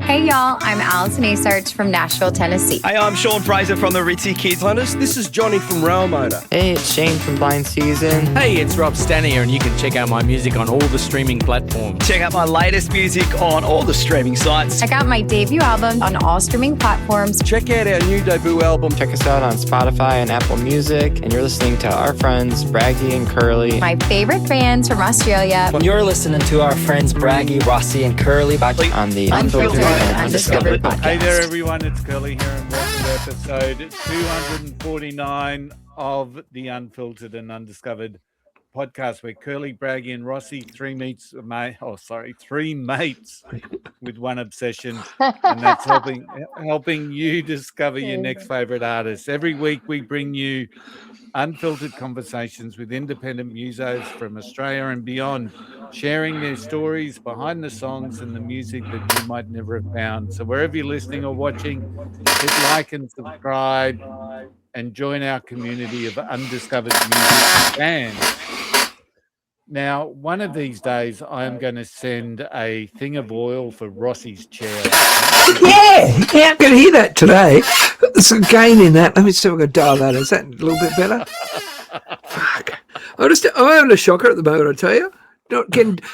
Hey y'all, I'm Allison Asarch from Nashville, Tennessee. Hey, I'm Sean Fraser from the Ritzy Kids. This is Johnny from Rail Motor. Hey, it's Shane from Blind Season. Hey, it's Rob Stanier, and you can check out my music on all the streaming platforms. Check out my latest music on all the streaming sites. Check out my debut album on all streaming platforms. Check out our new debut album. Check us out on Spotify and Apple Music. And you're listening to our friends, Braggy and Curly. My favorite fans from Australia. You're listening to our friends, Braggy, Rossi, and Curly on the Unfiltered and Undiscovered podcast. Hey there, everyone. It's Curly here, and welcome to episode 249 of the Unfiltered and Undiscovered podcast, where Curly, Braggy, and Rossi, three mates with one obsession, and that's helping you discover your next favorite artist. Every week, we bring you unfiltered conversations with independent musos from Australia and beyond, sharing their stories behind the songs and the music that you might never have found. So wherever you're listening or watching, hit like and subscribe and join our community of undiscovered music fans. Now, one of these days, I am going to send a thing of oil for Rossi's chair. Yeah, I can hear that today. There's a gain in that. Let me see if I can dial that. Is that a little bit better? Fuck. I'm having a shocker at the moment, I tell you.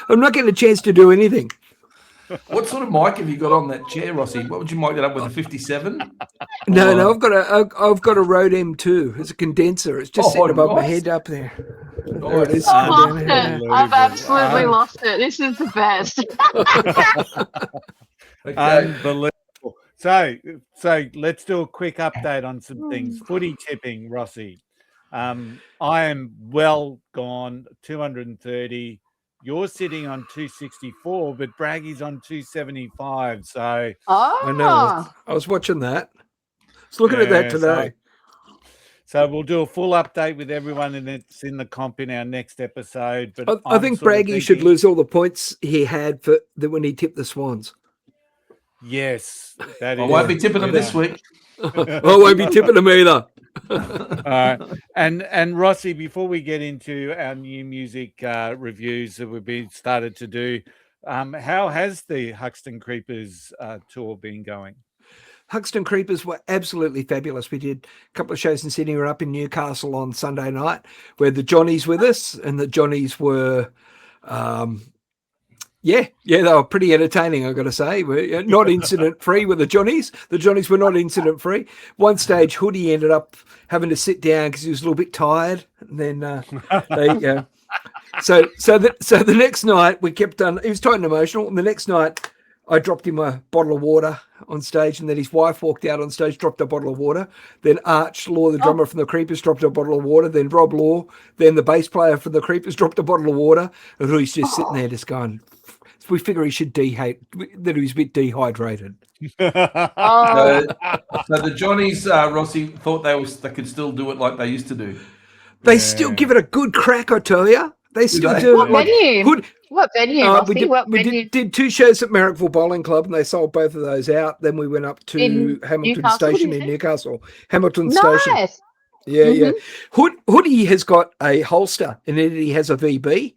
I'm not getting a chance to do anything. What sort of mic have you got on that chair, Rossi? What would you mic it up with, a 57? No, I've got a Rode M2. It's a condenser. It's just sitting above my head up there. There it is. I've lost it. I've absolutely lost it. This is the best. Okay. Unbelievable. So let's do a quick update on some things. Footy tipping, Rossi. I am well gone, 230. You're sitting on 264, but Braggy's on 275. So I know. I was watching that. I was looking at that today. So we'll do a full update with everyone, and it's in the comp in our next episode. But I think Braggy should lose all the points he had for when he tipped the Swans. Yes, I won't be tipping them this week. I won't be tipping them either. All right. And Rossi, before we get into our new music reviews that we've started to do, how has the Huxton Creepers tour been going? Huxton Creepers were absolutely fabulous. We did a couple of shows in Sydney. We were up in Newcastle on Sunday night, where the Johnnies with us, and the Johnnies were they were pretty entertaining, I've got to say. We're not incident-free with the Johnnies. The Johnnies were not incident-free. One stage, Hoodie ended up having to sit down because he was a little bit tired. And then So the next night, we kept on. He was tight and emotional. And the next night, I dropped him a bottle of water on stage, and then his wife walked out on stage, dropped a bottle of water. Then Arch Law, the drummer from the Creepers, dropped a bottle of water. Then Rob Law, then the bass player from the Creepers, dropped a bottle of water. And Hoodie's just sitting there just going... We figure he should that he was a bit dehydrated. So the Johnnies, Rossi, thought they could still do it like they used to do. They still give it a good crack, I tell you. They still do what it like venue? good. What venue, Rossi? We did two shows at Marrickville Bowling Club, and they sold both of those out. Then we went up to Hamilton Newcastle, Station in Newcastle. Hamilton Nice. Station. Yeah. Hoodie has got a holster, and then he has a VB.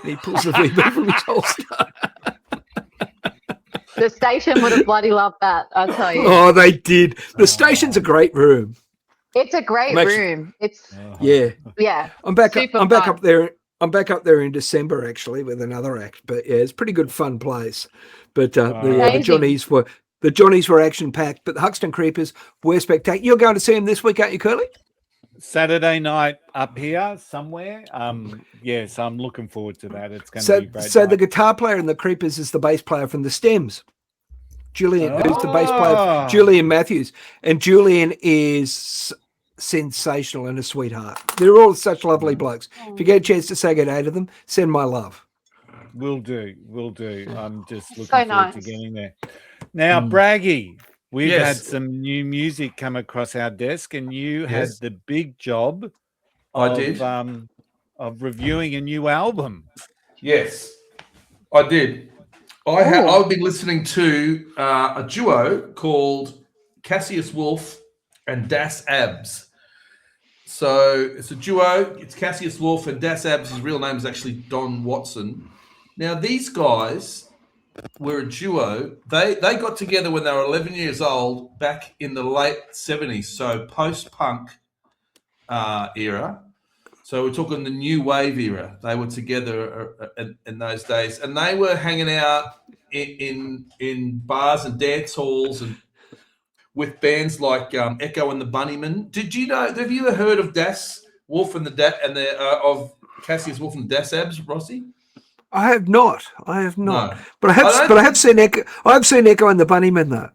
He pulls the VB from his holster. The station would have bloody loved that, I tell you. Oh, they did. The station's a great room. It's a great room. It's yeah. I'm back up there. I'm back up there in December actually with another act. But yeah, it's a pretty good fun place. But the Johnnies were action packed. But the Huxton Creepers were spectacular. You're going to see them this week, aren't you, Curly? Saturday night up here somewhere. So I'm looking forward to that. It's going to be great. So the guitar player in the Creepers is the bass player from the Stems. Julian, who's the bass player? Julian Matthews. And Julian is sensational and a sweetheart. They're all such lovely blokes. If you get a chance to say good day to them, send my love. Will do. I'm just looking forward to getting there. Now, Braggy, we've had some new music come across our desk, and you had the big job of reviewing a new album. Yes, I did. I've been listening to a duo called Cassius Wolf and Das Abs. So it's a duo. It's Cassius Wolf and Das Abs. His real name is actually Don Watson. Now, these guys were a duo. They got together when they were 11 years old back in the late 70s, so post-punk era. So we're talking the new wave era. They were together in those days, and they were hanging out in bars and dance halls and with bands like Echo and the Bunnymen. Did you know? Have you ever heard of Das Wolf and of Cassius Wolf and Das Abs, Rossi? I have not. No. But I have seen Echo. I have seen Echo and the Bunnymen though.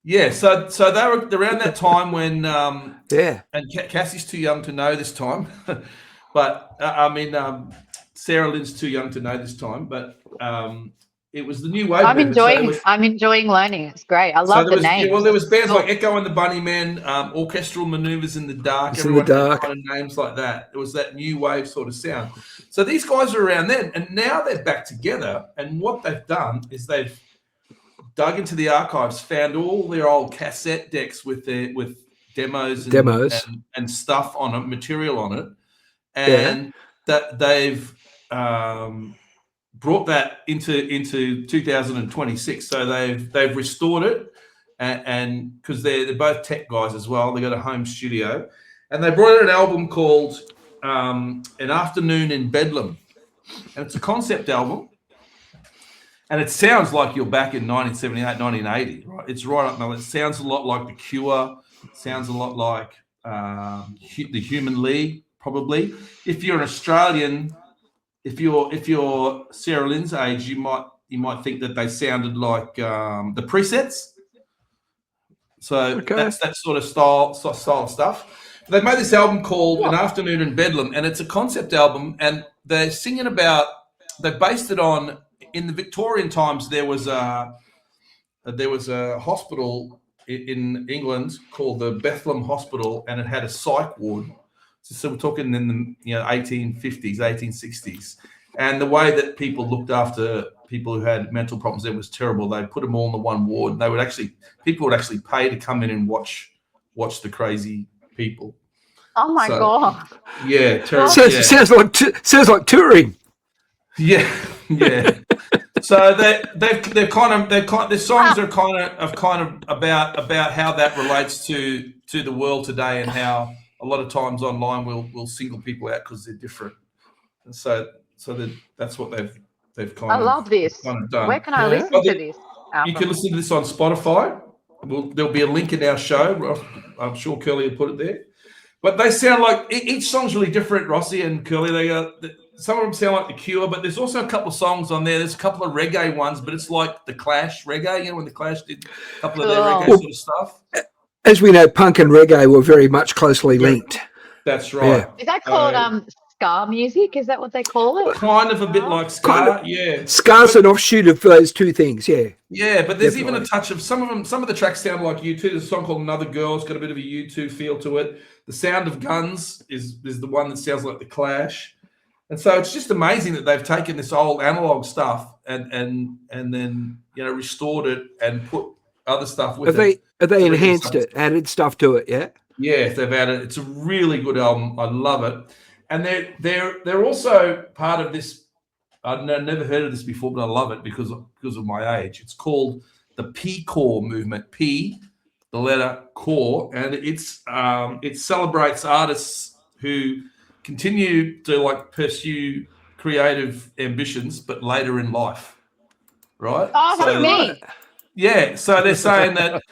Yeah, so they were around that time when yeah, and Cassie's too young to know this time, but Saralyn's too young to know this time, but it was the new wave. I'm enjoying learning. It's great. I love the names. Well, there was bands like Echo and the Bunnymen, Orchestral Maneuvers in the Dark, everyone had kind of names like that. It was that new wave sort of sound. So these guys are around then, and now they're back together. And what they've done is they've dug into the archives, found all their old cassette decks with demos and stuff on it, material on it, and that they've brought that into 2026. So they've restored it, and because they're both tech guys as well, they got a home studio, and they brought out an album called An Afternoon in Bedlam, and it's a concept album. And it sounds like you're back in 1978, 1980, right? It's right up now. It sounds a lot like The Cure. It sounds a lot like the Human League, probably. If you're an Australian, if you're Saralyn's age, you might think that they sounded like the Presets. So that's that sort of style of stuff. They made this album called An Afternoon in Bedlam, and it's a concept album, and they're singing about. They based it on. In the Victorian times, there was a hospital in England called the Bethlehem Hospital, and it had a psych ward. So we're talking in the 1850s, 1860s, and the way that people looked after people who had mental problems there was terrible. They put them all in the one ward. And people would actually pay to come in and watch the crazy people. Oh my God! Yeah, terrible. Sounds like touring. Yeah. So their songs are kind of about how that relates to the world today, and how a lot of times online we'll single people out because they're different, and so that's what they've kind of. I love this. Kind of done. Where can I listen to this? You can listen to this on Spotify. There'll be a link in our show. I'm sure Curly will put it there. But they sound like each song's really different, Rossi and Curly. Some of them sound like The Cure, but there's also a couple of songs on there. There's a couple of reggae ones, but it's like the Clash reggae, when the Clash did a couple of their reggae sort of stuff. As we know, punk and reggae were very much closely linked. That's right. Yeah. Is that called ska music? Is that what they call it? Kind of a bit like ska, yeah. Ska's an offshoot of those two things, yeah. Yeah, but there's even a touch of some of them. Some of the tracks sound like U2. There's a song called Another Girl. It's got a bit of a U2 feel to it. The Sound of Guns is the one that sounds like the Clash. And so it's just amazing that they've taken this old analog stuff and then restored it and put other stuff with it. Have they enhanced it, added stuff to it? Yeah. Yeah, they've added. It's a really good album. I love it. And they're also part of this. I've never heard of this before, but I love it because of my age. It's called the P-Core movement. P, the letter core, and it celebrates artists who continue to pursue creative ambitions, but later in life, right? Oh, that's me. Yeah, so they're saying that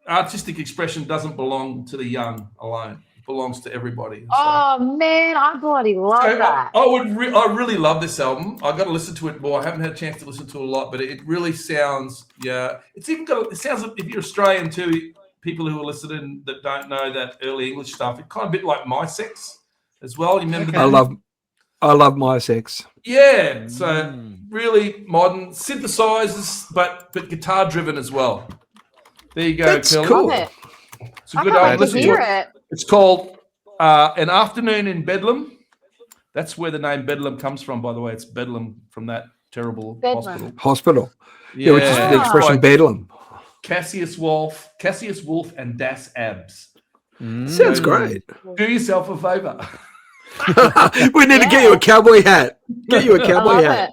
artistic expression doesn't belong to the young alone; it belongs to everybody. Man, I bloody love that. I really love this album. I got to listen to it more. I haven't had a chance to listen to it a lot, but it really sounds. Yeah, it sounds like, if you're Australian too. People who are listening that don't know that early English stuff, it's kind of a bit like My Sex as well. You remember that? I love My Sex. Yeah, so really modern synthesizers, but guitar driven as well. There you go, That's Curly. cool. It's a good album. Listen to it. It's called An Afternoon in Bedlam. That's where the name Bedlam comes from, by the way. It's Bedlam from that terrible hospital. Yeah, which is the expression Bedlam. Cassius Wolf, and Das Abs. Sounds great. Do yourself a favor. We need to get you a cowboy hat. Get you a cowboy hat.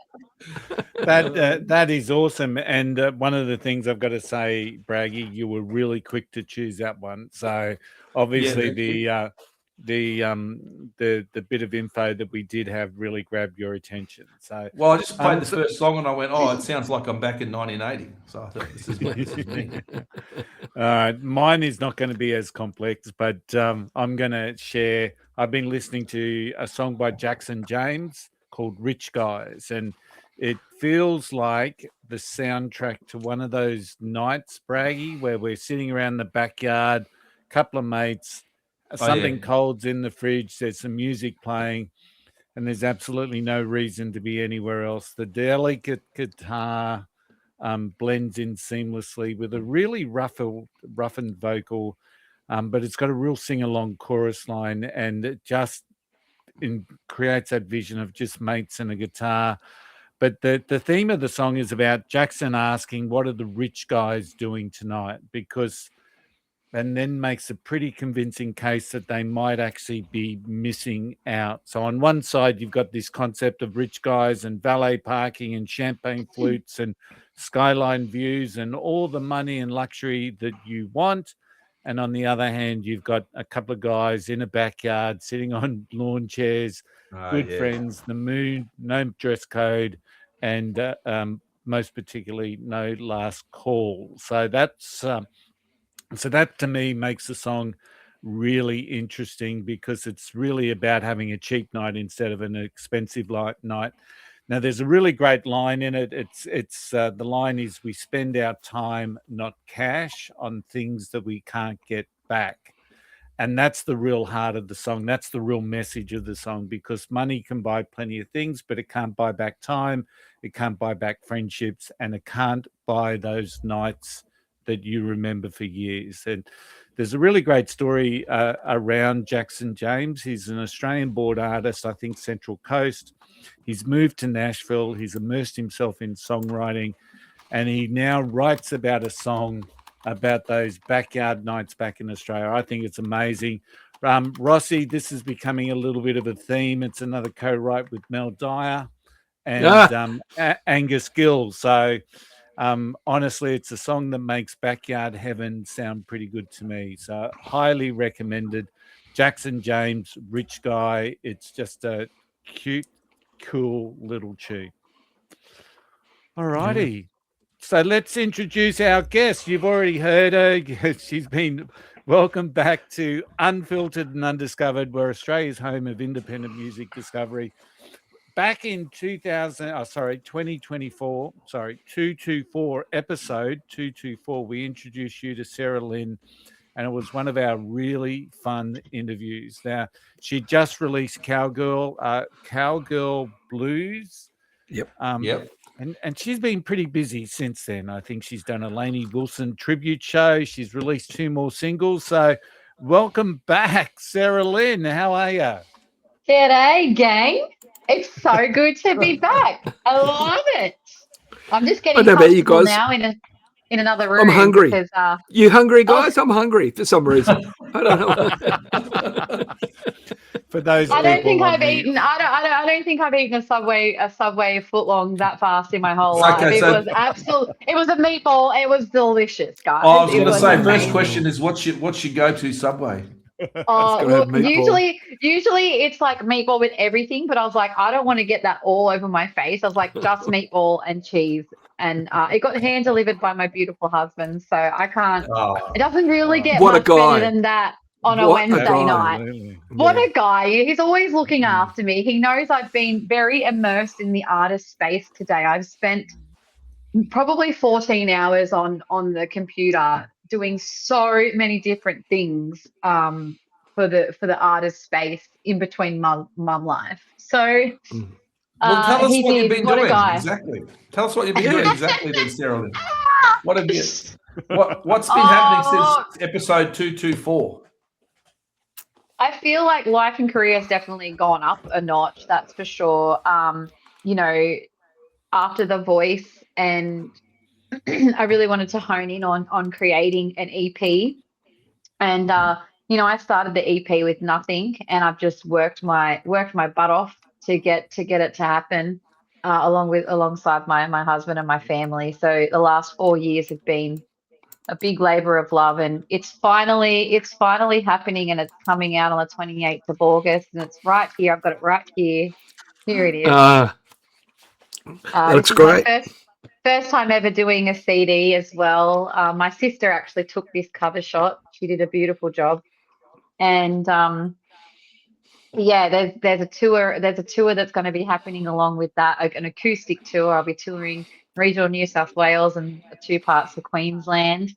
That is awesome. And one of the things I've got to say, Braggy, you were really quick to choose that one. So obviously thank the bit of info that we did have really grabbed your attention. So Well, I just played the first song and I went, oh, it sounds like I'm back in 1980. So I thought, this is me. All right, mine is not going to be as complex, but I'm going to share. I've been listening to a song by Jackson James called Rich Guys, and it feels like the soundtrack to one of those nights, Braggy, where we're sitting around the backyard, couple of mates, something cold's in the fridge, there's some music playing, and there's absolutely no reason to be anywhere else. The delicate guitar blends in seamlessly with a really roughened vocal, but it's got a real sing-along chorus line, and it just creates that vision of just mates and a guitar. But the theme of the song is about Jackson asking, what are the rich guys doing tonight? And then makes a pretty convincing case that they might actually be missing out. So on one side, you've got this concept of rich guys and valet parking and champagne flutes and skyline views and all the money and luxury that you want. And on the other hand, you've got a couple of guys in a backyard sitting on lawn chairs, good friends, the moon, no dress code, and most particularly no last call. So that's so that to me makes the song really interesting, because it's really about having a cheap night instead of an expensive night. Now, there's a really great line in it. It's the line is, we spend our time, not cash, on things that we can't get back. And that's the real heart of the song. That's the real message of the song, because money can buy plenty of things, but it can't buy back time. It can't buy back friendships, and it can't buy those nights that you remember for years. And there's a really great story around Jackson James. He's an Australian-born artist, I think Central Coast. He's moved to Nashville. He's immersed himself in songwriting, and he now writes about a song about those backyard nights back in Australia. I think it's amazing. Rossi, this is becoming a little bit of a theme. It's another co-write with Mel Dyer and Angus Gill. So honestly, it's a song that makes backyard heaven sound pretty good to me. So highly recommended. Jackson James, Rich Guy. It's just a cute, cool little tune. All righty. So let's introduce our guest. You've already heard her. She's been welcome back to Unfiltered and Undiscovered. We're Australia's home of independent music discovery. Back in 2024, 224, episode 224, we introduced you to Saralyn, and it was one of our really fun interviews. Now, she just released Cowgirl Blues. Yep. And she's been pretty busy since then. I think she's done a Lainey Wilson tribute show. She's released 2 more singles. So welcome back, Saralyn. How are you? G'day, gang. It's so good to be back. I love it. I'm just getting comfortable now in another room. I'm hungry. Because, you hungry, guys? I'm hungry for some reason. I don't know. For those, I don't think I've eaten. I don't think I've eaten a Subway footlong that fast in my whole life. Okay, it was absolute. It was a meatball. It was delicious, guys. I was going to say, amazing. first question is, what's your go-to Subway? Look, usually it's like meatball with everything, but I was like, I don't want to get that all over my face. I was like, just meatball and cheese, and it got hand delivered by my beautiful husband, so I can't. It doesn't really get much better than that on a Wednesday night. What a guy! He's always looking after me. He knows I've been very immersed in the artist space today. I've spent probably 14 hours on the computer doing so many different things for the artist space in between mum life. So well, tell us what you've been doing exactly. Tell us what you've been doing exactly then, Saralyn. What have you? What's been happening since episode 224? I feel like life and career has definitely gone up a notch. That's for sure. You know, after The Voice, and I really wanted to hone in on creating an EP, and you know, I started the EP with nothing, and I've just worked my butt off to get it to happen. alongside my husband and my family. So the last 4 years have been a big labor of love, and it's finally happening, and it's coming out on the 28th of August, and it's right here. I've got it right here. Here it is. That's This is great. my first time ever doing a CD as well. My sister actually took this cover shot. She did a beautiful job, and yeah, there's a tour. There's a tour that's going to be happening along with that, an acoustic tour. I'll be touring regional New South Wales and 2 parts of Queensland.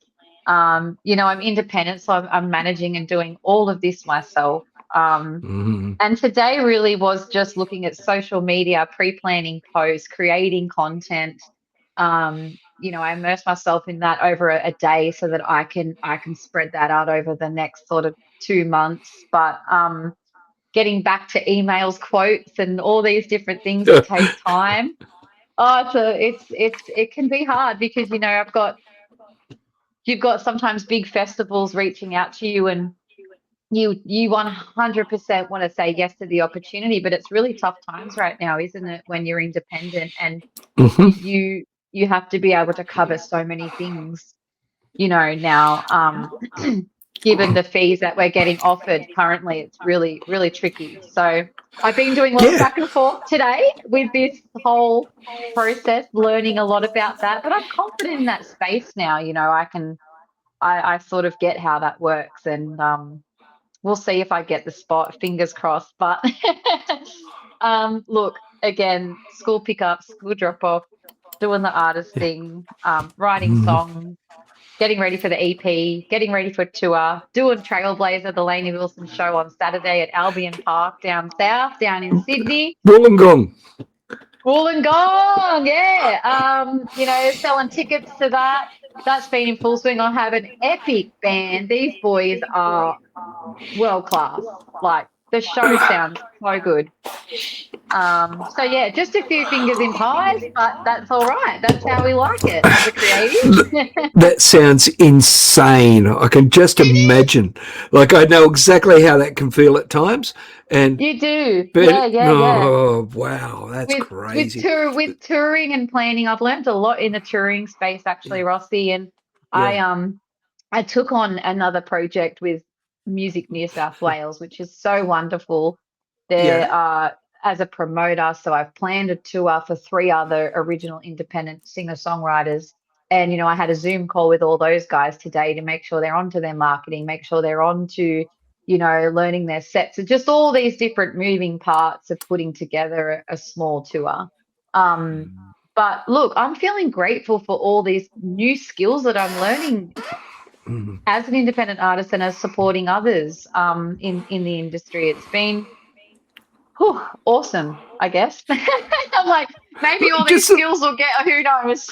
You know, I'm independent, so I'm managing and doing all of this myself. And today really was just looking at social media, pre-planning posts, creating content. You know, I immerse myself in that over a day so that I can spread that out over the next sort of 2 months. But getting back to emails, quotes, and all these different things that take time. Oh, it can be hard because, you know, you've got sometimes big festivals reaching out to you, and you 100% want to say yes to the opportunity, but it's really tough times right now, isn't it, when you're independent, and you have to be able to cover so many things, you know, now. Given the fees that we're getting offered currently, it's really, really tricky. So I've been doing a lot of back and forth today with this whole process, learning a lot about that, but I'm confident in that space now. You know, I sort of get how that works, and we'll see if I get the spot, fingers crossed. But look, again, school pickup, school drop off, doing the artist thing, writing songs, getting ready for the EP, getting ready for a tour, doing Trailblazer, the Lainey Wilson show on Saturday at Albion Park down south, down in Sydney. Wollongong, yeah. You know, selling tickets to that. That's been in full swing. I have an epic band. These boys are world class. Like, the show sounds so good. So yeah, just a few fingers in pies, but that's all right. That's how we like it as a creative. That sounds insane. I can just imagine. Like, I know exactly how that can feel at times. And you do. But, Yeah. Oh, wow. That's crazy. With touring and planning, I've learned a lot in the touring space, actually, Rossi. And I took on another project with Music New South Wales, which is so wonderful. They're as a promoter, so I've planned a tour for 3 other original independent singer-songwriters. And, you know, I had a Zoom call with all those guys today to make sure they're onto their marketing, make sure they're onto, you know, learning their sets. So just all these different moving parts of putting together a small tour. But look, I'm feeling grateful for all these new skills that I'm learning as an independent artist and as supporting others in the industry. It's been awesome, I guess. I'm like, maybe all these skills will get, who knows.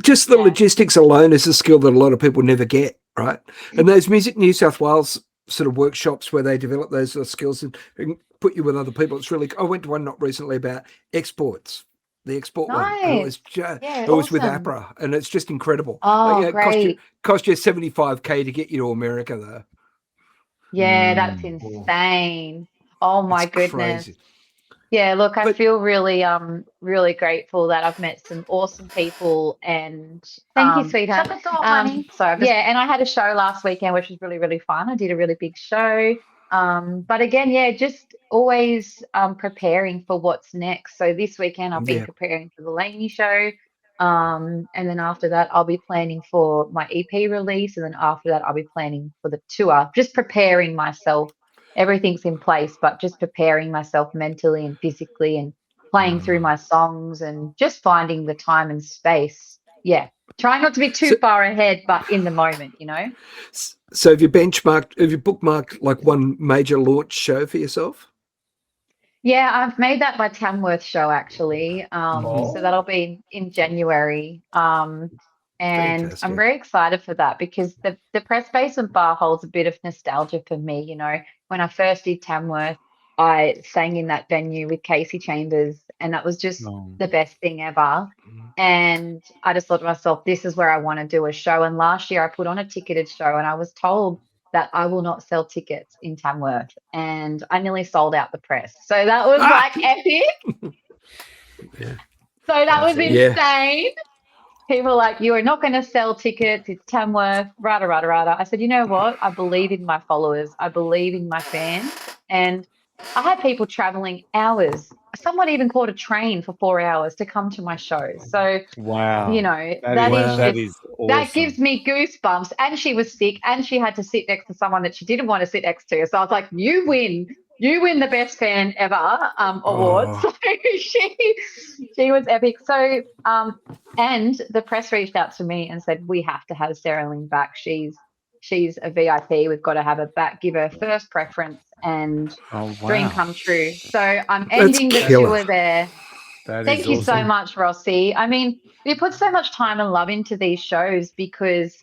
Just the logistics alone is a skill that a lot of people never get, right? And those Music New South Wales sort of workshops where they develop those sort of skills and put you with other people, it's really, I went to one not recently about exports. The export one. And it was with APRA, and it's just incredible. Oh, great. Cost you $75,000 to get you to America, though. Yeah, that's insane. Oh my goodness. Crazy. Yeah, look, I feel really really grateful that I've met some awesome people, and thank you, sweetheart. Shut the door, honey. And I had a show last weekend which was really, really fun. I did a really big show. But again, just always preparing for what's next. So this weekend I've been preparing for the Lainey show. And then after that I'll be planning for my EP release, and then after that I'll be planning for the tour. Just preparing myself. Everything's in place, but just preparing myself mentally and physically, and playing through my songs, and just finding the time and space. Yeah. Trying not to be too far ahead, but in the moment, you know. So have you bookmarked like one major launch show for yourself? Yeah, I've made that my Tamworth show, actually. So that'll be in January. And fantastic. I'm very excited for that, because the Press Basement Bar holds a bit of nostalgia for me. You know, when I first did Tamworth, I sang in that venue with Casey Chambers, and that was just the best thing ever. And I just thought to myself, this is where I want to do a show. And last year I put on a ticketed show, and I was told that I will not sell tickets in Tamworth, and I nearly sold out the Press. So that was like epic. So that was Yeah. insane. People were like, you are not going to sell tickets. It's Tamworth, rada, rada, rada. I said, you know what? I believe in my followers. I believe in my fans. And I had people traveling hours. Someone even caught a train for 4 hours to come to my show. So, Wow. you know, That that is awesome. that gives me goosebumps. And she was sick and she had to sit next to someone that she didn't want to sit next to. So I was like, you win. You win the best fan ever award. Oh. So she was epic. So and the press reached out to me and said, we have to have Saralyn back. She's a VIP. We've got to have her back, give her first preference and dream come true. So I'm ending the tour there. Thank you so much, Rossi. I mean, we put so much time and love into these shows because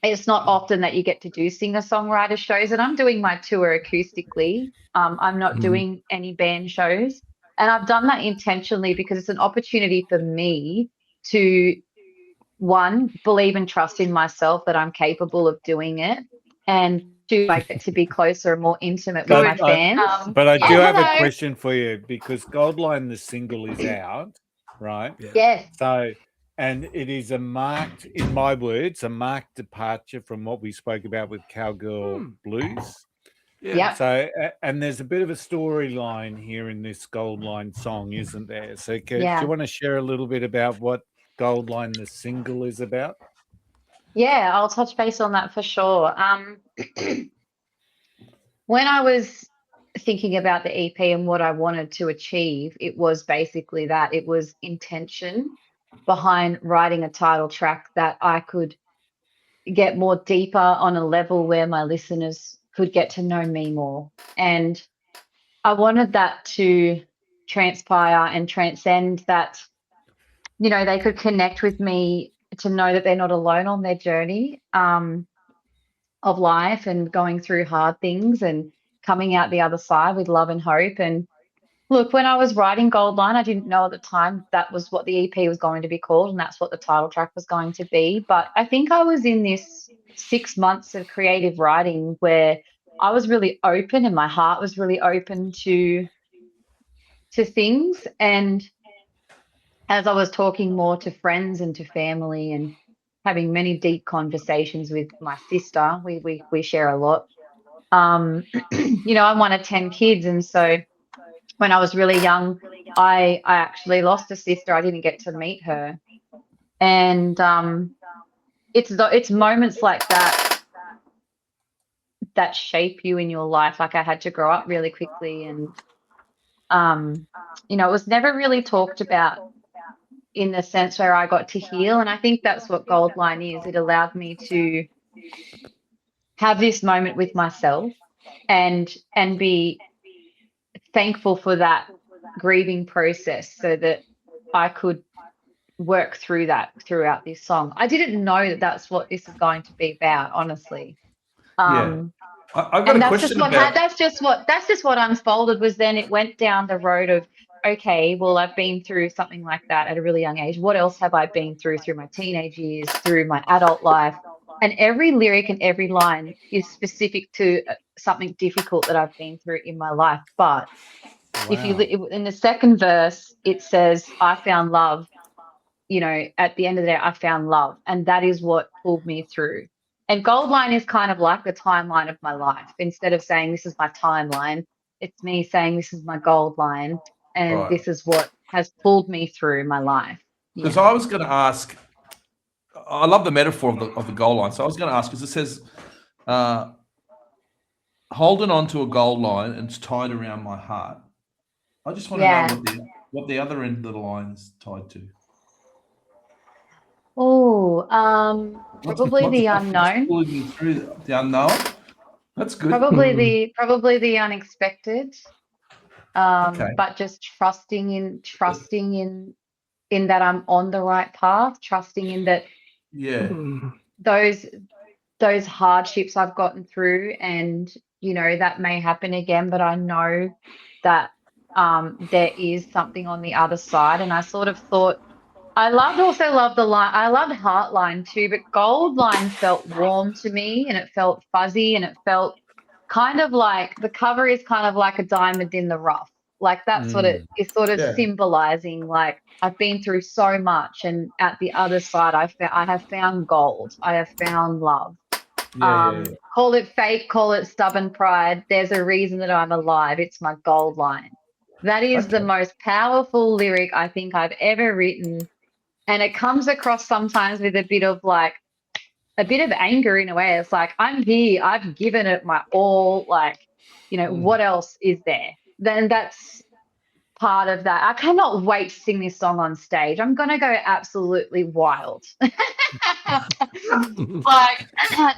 it's not often that you get to do singer-songwriter shows, and I'm doing my tour acoustically. I'm not doing any band shows, and I've done that intentionally because it's an opportunity for me to, one, believe and trust in myself that I'm capable of doing it, and two, I get to be closer and more intimate with my fans. But I do have a question for you because GOLDLINE, the single, is out, right? Yes. So, and it is a marked, in my words, a marked departure from what we spoke about with Cowgirl Blues. Yeah. So, and there's a bit of a storyline here in this GOLDLINE song, isn't there? So, do you want to share a little bit about what GOLDLINE, the single, is about? Yeah, I'll touch base on that for sure. When I was thinking about the EP and what I wanted to achieve, it was basically that. It was intention behind writing a title track that I could get more deeper on a level where my listeners could get to know me more. And I wanted that to transpire and transcend that, you know, they could connect with me to know that they're not alone on their journey of life and going through hard things and coming out the other side with love and hope. And look, when I was writing GOLDLINE, I didn't know at the time that was what the EP was going to be called and that's what the title track was going to be. But I think I was in this 6 months of creative writing where I was really open and my heart was really open to things. And as I was talking more to friends and to family and having many deep conversations with my sister, we share a lot. You know, I'm one of 10 kids, and so when I was really young, I actually lost a sister. I didn't get to meet her, and it's moments like that that shape you in your life. Like I had to grow up really quickly, and you know, it was never really talked about in the sense where I got to heal, and I think that's what GOLDLINE is. It allowed me to have this moment with myself and be thankful for that grieving process so that I could work through that throughout this song. I didn't know that that's what this is going to be about, honestly. I've got a question about that's just what unfolded. Was then it went down the road of, okay, well, I've been through something like that at a really young age. What else have I been through my teenage years, through my adult life? And every lyric and every line is specific to something difficult that I've been through in my life. But if you in the second verse, it says, I found love. You know, at the end of the day, I found love. And that is what pulled me through. And GOLDLINE is kind of like the timeline of my life. Instead of saying this is my timeline, it's me saying this is my GOLDLINE. And this is what has pulled me through my life. Because I was going to ask, I love the metaphor of the goal line. So I was going to ask, because it says, holding on to a gold line and it's tied around my heart. I just want to know what the other end of the line is tied to. Oh, probably the unknown. Pulling you through the unknown. That's good. Probably the unexpected. But just trusting in that I'm on the right path, trusting in that those hardships I've gotten through, and you know that may happen again, but I know that there is something on the other side. And I sort of thought I loved the line. I loved Heartline too, but GOLDLINE felt warm to me, and it felt fuzzy, and it felt kind of like the cover is kind of like a diamond in the rough. Like that's what it is sort of Yeah. symbolizing. Like I've been through so much, and at the other side, I have found gold. I have found love. Yeah. Call it fate, call it stubborn pride. There's a reason that I'm alive. It's my gold line. That is the most powerful lyric I think I've ever written. And it comes across sometimes with a bit of anger in a way. It's like, I'm here, I've given it my all. Like, what else is there? Then that's part of that. I cannot wait to sing this song on stage. I'm going to go absolutely wild. Like,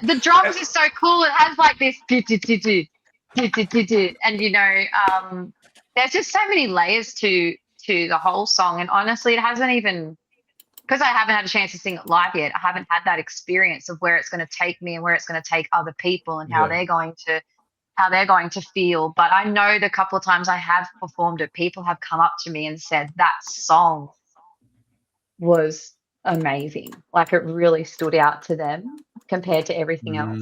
the drums are so cool. It has like this, and there's just so many layers to the whole song. And honestly, it hasn't even, because I haven't had a chance to sing it live yet, I haven't had that experience of where it's going to take me and where it's going to take other people and how they're going to feel. But I know the couple of times I have performed it, people have come up to me and said that song was amazing. Like it really stood out to them compared to everything else.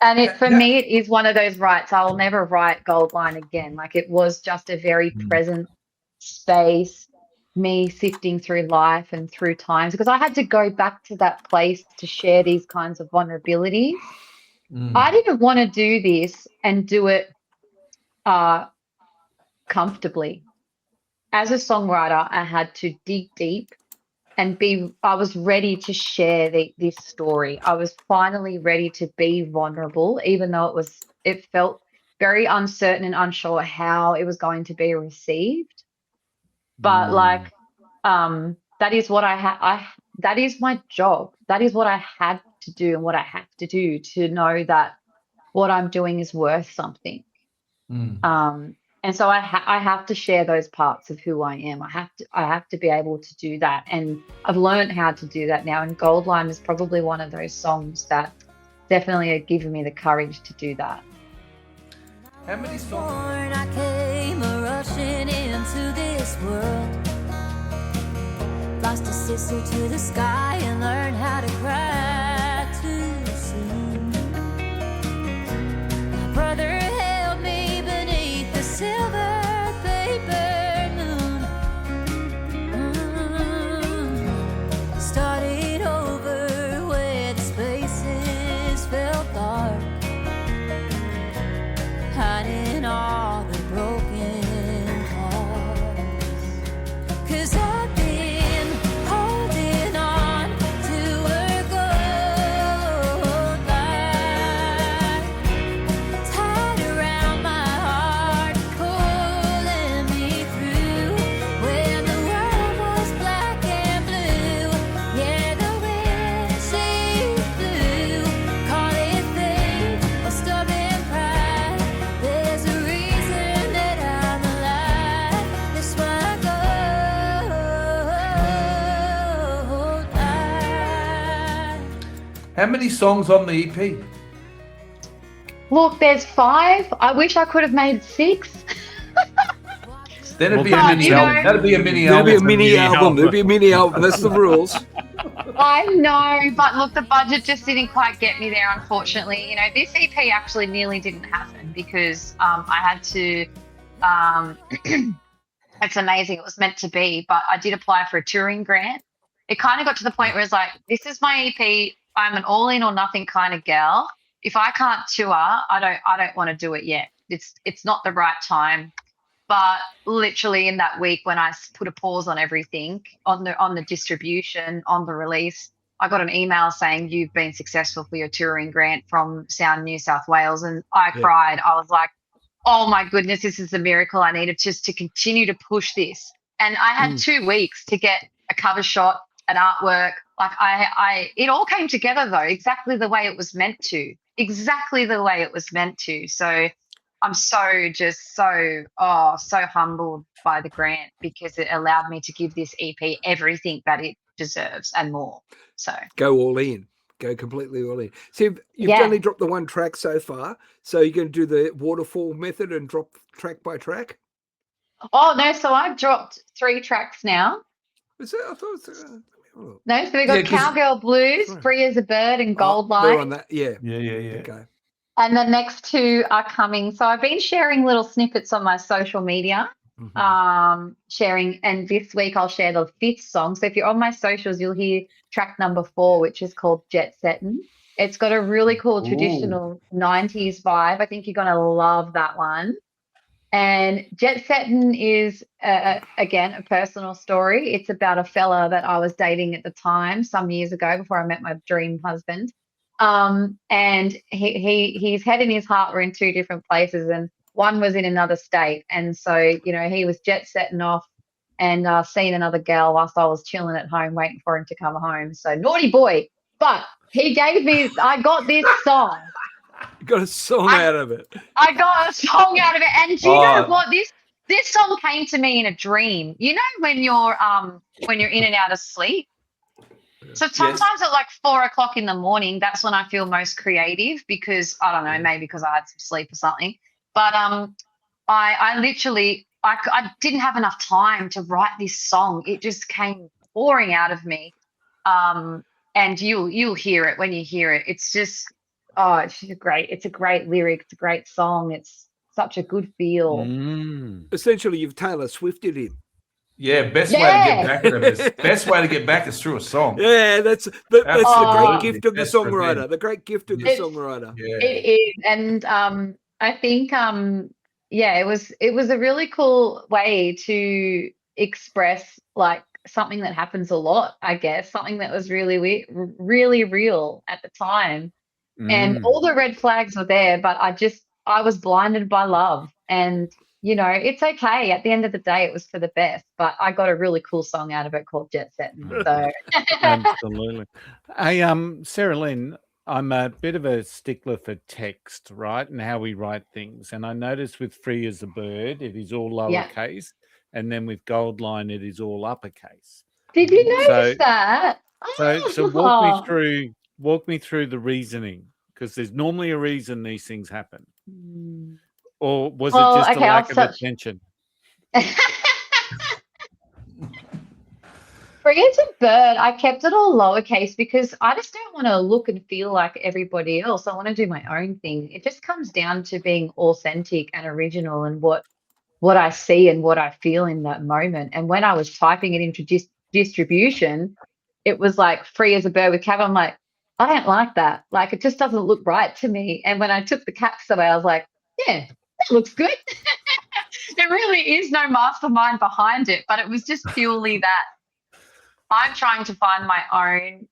And for me, it is one of those rights. I will never write GOLDLINE again. Like it was just a very present space, me sifting through life and through times, because I had to go back to that place to share these kinds of vulnerabilities. I didn't want to do this and do it comfortably. As a songwriter, I had to dig deep and I was ready to share this story. I was finally ready to be vulnerable, even though it felt very uncertain and unsure how it was going to be received. But that is what that is my job. That is what I had to do and what I have to do to know that what I'm doing is worth something. And so I have to share those parts of who I am. I have to be able to do that. And I've learned how to do that now. And GOLDLINE is probably one of those songs that definitely are giving me the courage to do that. How many songs? I came rushing into this world. Lost a sister to the sky and learned how to cry too soon. My brother held me beneath the silver paper moon. Started over where the spaces felt dark, hiding all the broken parts. 'Cause I've been holding on to a gold line tied around my heart, pulling me through when the world was black and blue. Yeah, the wind she blew. Call it fate or stubborn pride. There's a reason that I'm alive. It's my gold line. How many songs on the EP? Look, there's 5. I wish I could have made 6. Then it'd be a But, mini you know- album. That'd be a mini There'll album. be a mini album. There'll be a mini album. That's the rules. I know, but look, the budget just didn't quite get me there, unfortunately. This EP actually nearly didn't happen because I had to. It's amazing. It was meant to be, but I did apply for a touring grant. It kind of got to the point where it's like, this is my EP. I'm an all in or nothing kind of gal. If I can't tour, I don't want to do it yet. It's not the right time. But literally in that week when I put a pause on everything, on the distribution, on the release, I got an email saying you've been successful for your touring grant from Sound New South Wales. And I cried. I was like, oh my goodness, this is a miracle. I needed just to continue to push this. And I had 2 weeks to get a cover shot, an artwork. Like it all came together though, exactly the way it was meant to. So I'm so humbled by the grant because it allowed me to give this EP everything that it deserves and more. So Go all in. Go completely all in. So you've Yeah. only dropped the one track so far. So you're going to do the waterfall method and drop track by track? Oh no, so I've dropped 3 tracks now. Was it? I thought it was, No, so we got Yeah, 'cause- Cowgirl Blues, Right. Free as a Bird, and they're on GOLDLINE. that. Yeah. Yeah. Okay. And the next two are coming. So I've been sharing little snippets on my social media, sharing. And this week I'll share the 5th song. So if you're on my socials, you'll hear track number 4, which is called Jet Settin'. It's got a really cool traditional 90s vibe. I think you're going to love that one. And Jet Settin' is, again, a personal story. It's about a fella that I was dating at the time, some years ago, before I met my dream husband. And his head and his heart were in 2 different places, and one was in another state. And so, you know, he was jet setting off and seeing another girl whilst I was chilling at home waiting for him to come home. So naughty boy. But he gave me, I got this song. You got a song out of it. I got a song out of it. And do you know what? This song came to me in a dream. You know when you're in and out of sleep? So sometimes at like 4 o'clock in the morning, that's when I feel most creative, because I don't know, maybe because I had some sleep or something. But I literally I didn't have enough time to write this song. It just came pouring out of me. And you'll hear it when you hear it. It's just it's a great lyric. It's a great song. It's such a good feel. Essentially, you've Taylor Swifted him. Yeah, best way to get back at him is through a song. Yeah, that's the great gift of the songwriter. The great gift of the songwriter. Yeah. It is, and I think it was a really cool way to express like something that happens a lot. I guess something that was really real at the time, and all the red flags were there, but I was blinded by love. And you know, it's okay. At the end of the day, it was for the best. But I got a really cool song out of it called Jet Settin'. So Absolutely. Hey, Saralyn, I'm a bit of a stickler for text, right, and how we write things. And I noticed with Free as a Bird, it is all lowercase, and then with GOLDLINE, it is all uppercase. Did you notice that? So walk me through the reasoning, because there's normally a reason these things happen. Or was it just a lack of attention? Free as a Bird, I kept it all lowercase because I just don't want to look and feel like everybody else. I want to do my own thing. It just comes down to being authentic and original and what I see and what I feel in that moment. And when I was typing it into distribution, it was like Free as a Bird with cap. I'm like, I don't like that. Like, it just doesn't look right to me. And when I took the caps away, I was like, yeah, that looks good. There really is no mastermind behind it, but it was just purely that I'm trying to find my own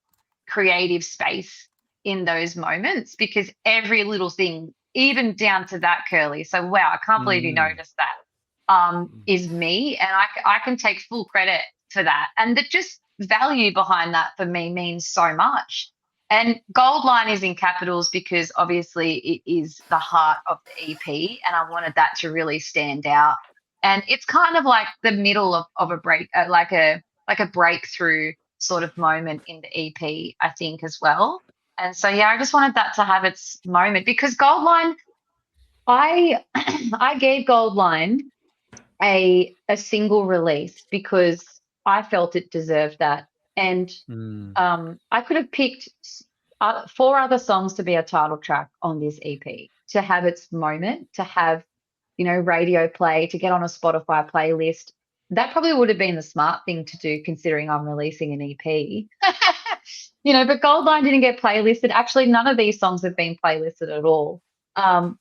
creative space in those moments, because every little thing, even down to that curly. So, wow, I can't believe you noticed that, is me. And I can take full credit for that. And the just value behind that for me means so much. And GOLDLINE is in capitals because obviously it is the heart of the EP, and I wanted that to really stand out. And it's kind of like the middle of a break, like a breakthrough sort of moment in the EP, I think, as well. And so I just wanted that to have its moment, because GOLDLINE, I gave GOLDLINE a single release because I felt it deserved that. And I could have picked 4 other songs to be a title track on this EP, to have its moment, to have, you know, radio play, to get on a Spotify playlist. That probably would have been the smart thing to do, considering I'm releasing an EP. You know, but GOLDLINE didn't get playlisted. Actually, none of these songs have been playlisted at all,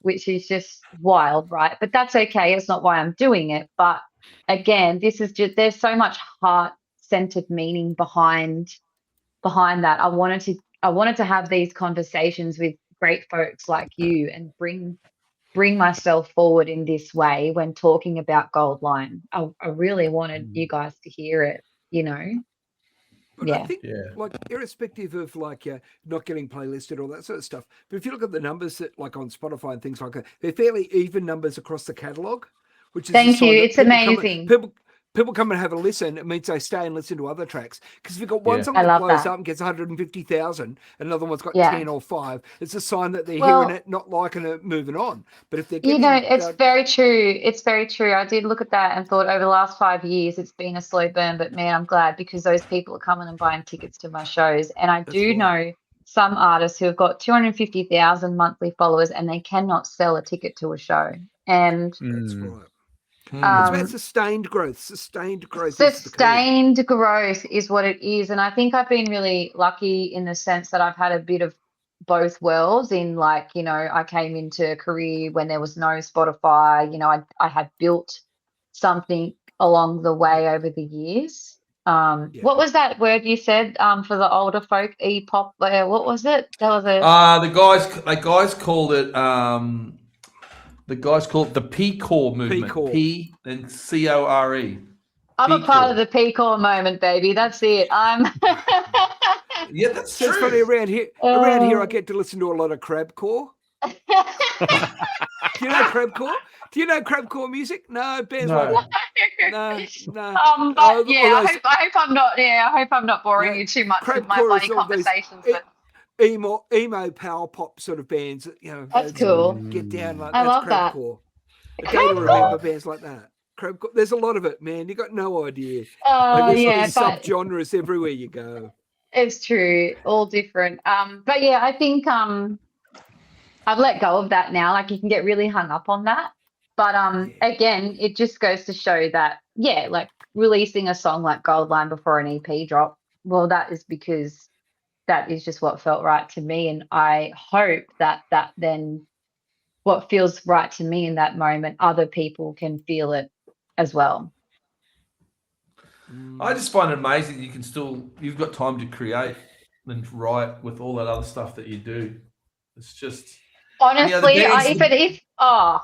which is just wild, right? But that's okay. It's not why I'm doing it. But again, this is just, there's so much heart-centered meaning behind that. I wanted to have these conversations with great folks like you and bring myself forward in this way when talking about GOLDLINE. I really wanted you guys to hear it, you know. But I think, like, irrespective of like not getting playlisted, all that sort of stuff. But if you look at the numbers that, like, on Spotify and things like that, they're fairly even numbers across the catalogue. Which is thank you. It's amazing. People come and have a listen. It means they stay and listen to other tracks. Because if you've got one song that blows up and gets 150,000, and another one's got 10 or 5, it's a sign that they're hearing it, not liking it, moving on. But if they're getting, it's very true. It's very true. I did look at that and thought over the last 5 years it's been a slow burn. But man, I'm glad, because those people are coming and buying tickets to my shows. And I do know some artists who have got 250,000 monthly followers and they cannot sell a ticket to a show. And That's right. It's um, about sustained growth. Sustained growth. sustained growth is what it is. And I think I've been really lucky in the sense that I've had a bit of both worlds in, like, you know, I came into a career when there was no Spotify. You know, I had built something along the way over the years. What was that word you said for the older folk, E-pop? What was it? That was a the guys called it the P-core movement. P-core. P and CORE. I'm a part of the P-core moment, baby. That's it. I'm Yeah, that's So true. it's funny around here. Around here, I get to listen to a lot of crabcore. Do you know crabcore? Do you know crabcore music? No, bands like no. But yeah, I hope I'm not. Yeah, I hope I'm not boring you too much with my crabcore bloody is all these conversations. But emo power pop sort of bands. You know, that's cool. Get down like I that's love that. crabcore. I don't remember bands like that. Crabcore. There's a lot of it, man. You got no idea. Oh yeah, these subgenres everywhere you go. It's true, all different. But yeah, I think I've let go of that now. Like, you can get really hung up on that. But again, it just goes to show that, yeah, like releasing a song like GOLDLINE before an EP drop, well, that is because that is just what felt right to me. And I hope that then what feels right to me in that moment, other people can feel it as well. I just find it amazing that you've got time to create and write with all that other stuff that you do. It's just honestly,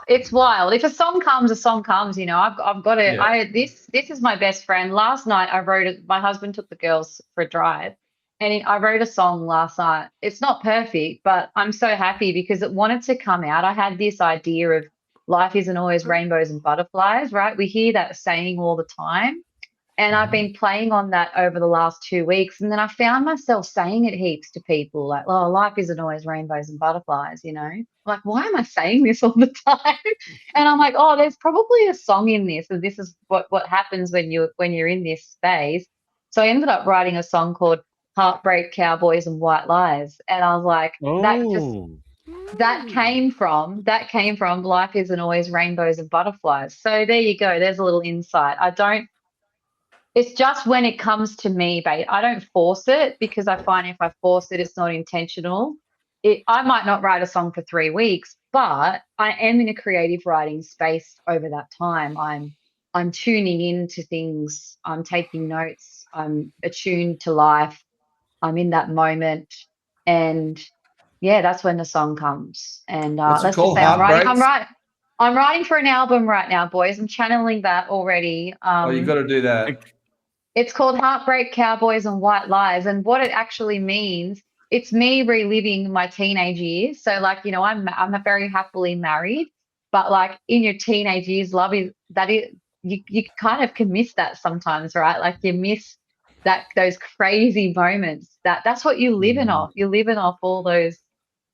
it's wild. If a song comes, you know, I've got it. Yeah. This is my best friend. Last night I wrote it. My husband took the girls for a drive and I wrote a song last night. It's not perfect, but I'm so happy because it wanted to come out. I had this idea of life isn't always rainbows and butterflies, right? We hear that saying all the time. And I've been playing on that over the last 2 weeks. And then I found myself saying it heaps to people, like, oh, life isn't always rainbows and butterflies, you know? Like, why am I saying this all the time? And I'm like, oh, there's probably a song in this, and this is what happens when you're in this phase. So I ended up writing a song called Heartbreak, Cowboys and White Lies. And I was like, that came from life isn't always rainbows and butterflies. So there you go. There's a little insight. It's just when it comes to me, babe. I don't force it because I find if I force it, it's not intentional. I might not write a song for 3 weeks, but I am in a creative writing space over that time. I'm tuning into things. I'm taking notes. I'm attuned to life. I'm in that moment, and yeah, that's when the song comes. And What's it let's called? just say Heartbreaks? I'm writing for an album right now, boys. I'm channeling that already. You got to do that. It's called Heartbreak, Cowboys and White Lies. And what it actually means, it's me reliving my teenage years. So, like, you know, I'm very happily married, but like in your teenage years, you kind of can miss that sometimes, right? Like you miss those crazy moments. That's what you're living off. You're living off all those,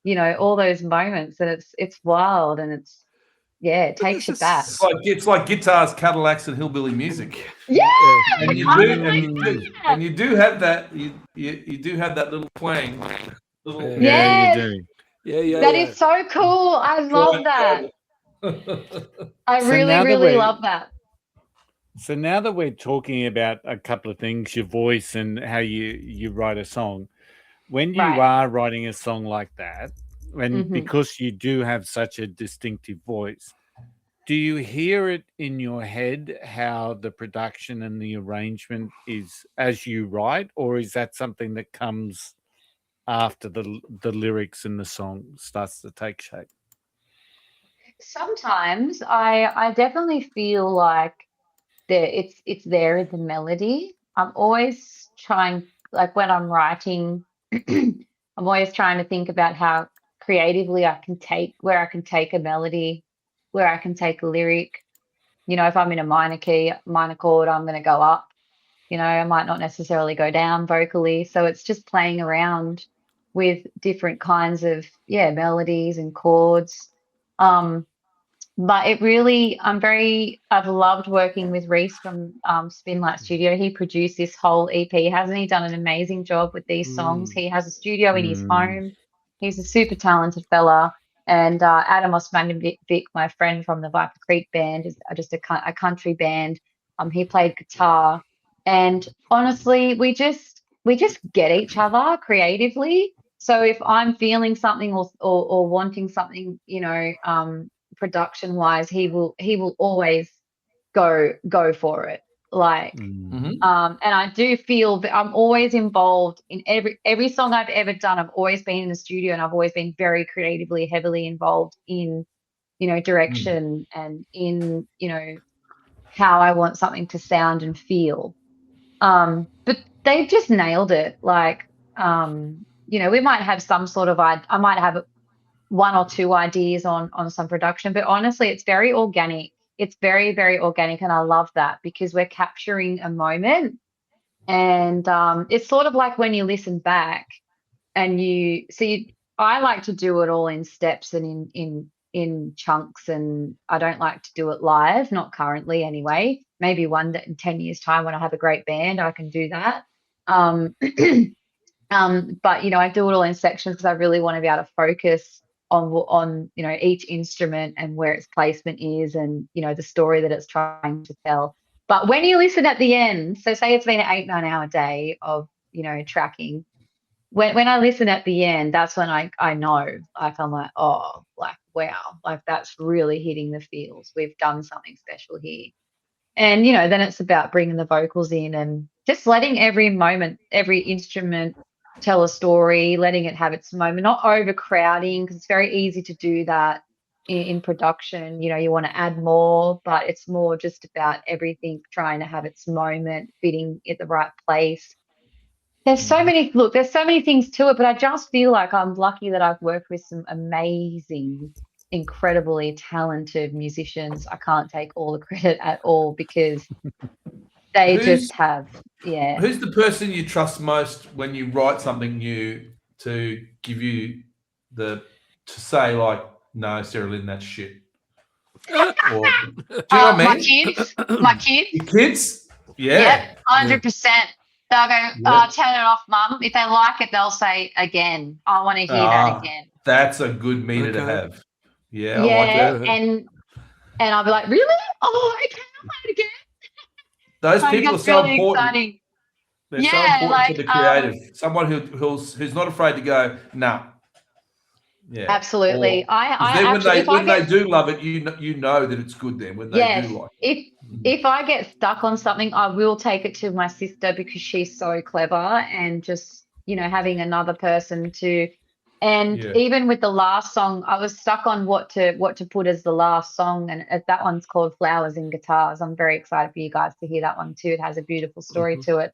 you know, all those moments, and it's wild, and it takes you back. It's like guitars, Cadillacs, and hillbilly music. Yeah, and you do have that. You do have that little twang. Yeah, you do. Yeah. That is so cool. I love that. I really love that. So now that we're talking about a couple of things, your voice and how you write a song, when you are writing a song like that, and because you do have such a distinctive voice, do you hear it in your head how the production and the arrangement is as you write, or is that something that comes after the lyrics and the song starts to take shape? Sometimes I definitely feel like it's there in the melody. I'm always trying, like when I'm writing, I'm always trying to think about how creatively I can take a melody, where I can take a lyric. You know, if I'm in a minor chord, I'm going to go up. You know, I might not necessarily go down vocally. So it's just playing around with different kinds of melodies and chords. But I've loved working with Reese from Spinlight Studio. He produced this whole EP. Hasn't he done an amazing job with these songs? He has a studio in his home. He's a super talented fella. And Adam Osmanovic, my friend from the Viper Creek band, is just a country band. He played guitar. And honestly, we just get each other creatively. So if I'm feeling something or wanting something, production wise, he will always go for it. Like, and I do feel that I'm always involved in every song I've ever done. I've always been in the studio, and I've always been very creatively, heavily involved in, direction and in, how I want something to sound and feel. But they've just nailed it. Like, we might have some sort of, I might have one or two ideas on some production, but honestly, it's very organic. It's very, very organic, and I love that because we're capturing a moment. And it's sort of like when you listen back and you see, I like to do it all in steps and in chunks, and I don't like to do it live, not currently anyway. Maybe one day in 10 years' time when I have a great band, I can do that. But I do it all in sections because I really want to be able to focus on each instrument and where its placement is, and the story that it's trying to tell. But when you listen at the end, so say it's been an 8-9 hour day of tracking, when I listen at the end, that's when I know, like, I'm like, oh, like, wow, like that's really hitting the feels. We've done something special here. And then it's about bringing the vocals in and just letting every moment, every instrument tell a story, letting it have its moment, not overcrowding, because it's very easy to do that in production. You want to add more, but it's more just about everything trying to have its moment, fitting at the right place. There's so many things to it, but I just feel like I'm lucky that I've worked with some amazing, incredibly talented musicians. I can't take all the credit at all because they just have, yeah. Who's the person you trust most when you write something new to give you to say, like, no, Saralyn, that's shit? Or, do you know what I mean? My kids. Your kids? Yeah. Yep, 100%. They'll go, turn it off, Mum. If they like it, they'll say again. I want to hear that again. That's a good meter to have. Yeah, yeah, I like that. And I'll be like, really? Oh, okay, I'll play it again. Those people are so really important. exciting. They're so important to the creative. Someone who's not afraid to go, nah. Yeah, absolutely. When they do love it, you know that it's good. Then when they do like it. If I get stuck on something, I will take it to my sister because she's so clever, and just having another person to. And even with the last song, I was stuck on what to put as the last song, and that one's called Flowers and Guitars. I'm very excited for you guys to hear that one too. It has a beautiful story to it.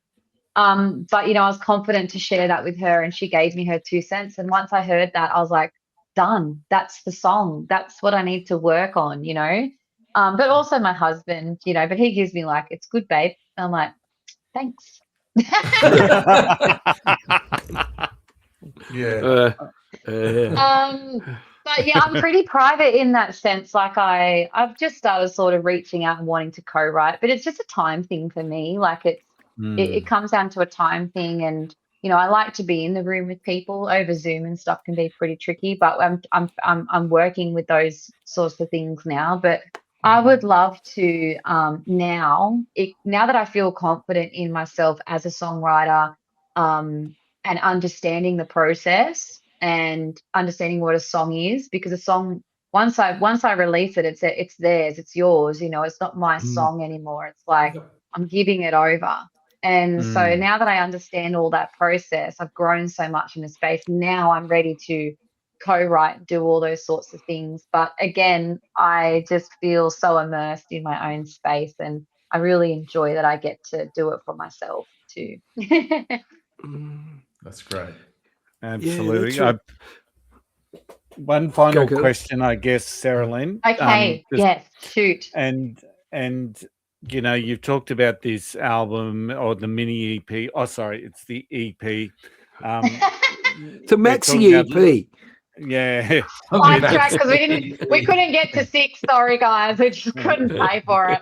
But I was confident to share that with her, and she gave me her 2 cents. And once I heard that, I was like, done. That's the song. That's what I need to work on, But also my husband, but he gives me like, it's good, babe. And I'm like, thanks. Yeah. But yeah, I'm pretty private in that sense. Like I've just started sort of reaching out and wanting to co-write, but it's just a time thing for me. Like it comes down to a time thing, and I like to be in the room with people. Over Zoom and stuff can be pretty tricky, but I'm working with those sorts of things now. But I would love to now that I feel confident in myself as a songwriter, and understanding the process and understanding what a song is, because a song, once I release it, it's theirs, it's yours. It's not my song anymore. It's like I'm giving it over. And so now that I understand all that process, I've grown so much in the space. Now I'm ready to co-write, do all those sorts of things. But again, I just feel so immersed in my own space, and I really enjoy that I get to do it for myself too. That's great. Absolutely. Yeah, that's right. One final question, I guess, Saralyn. Okay. Yes. Shoot. And you've talked about this album or the mini EP. Oh, sorry, it's the EP. It's a maxi EP. Yeah. Sidetrack because we couldn't get to 6. Sorry, guys, we just couldn't pay for it.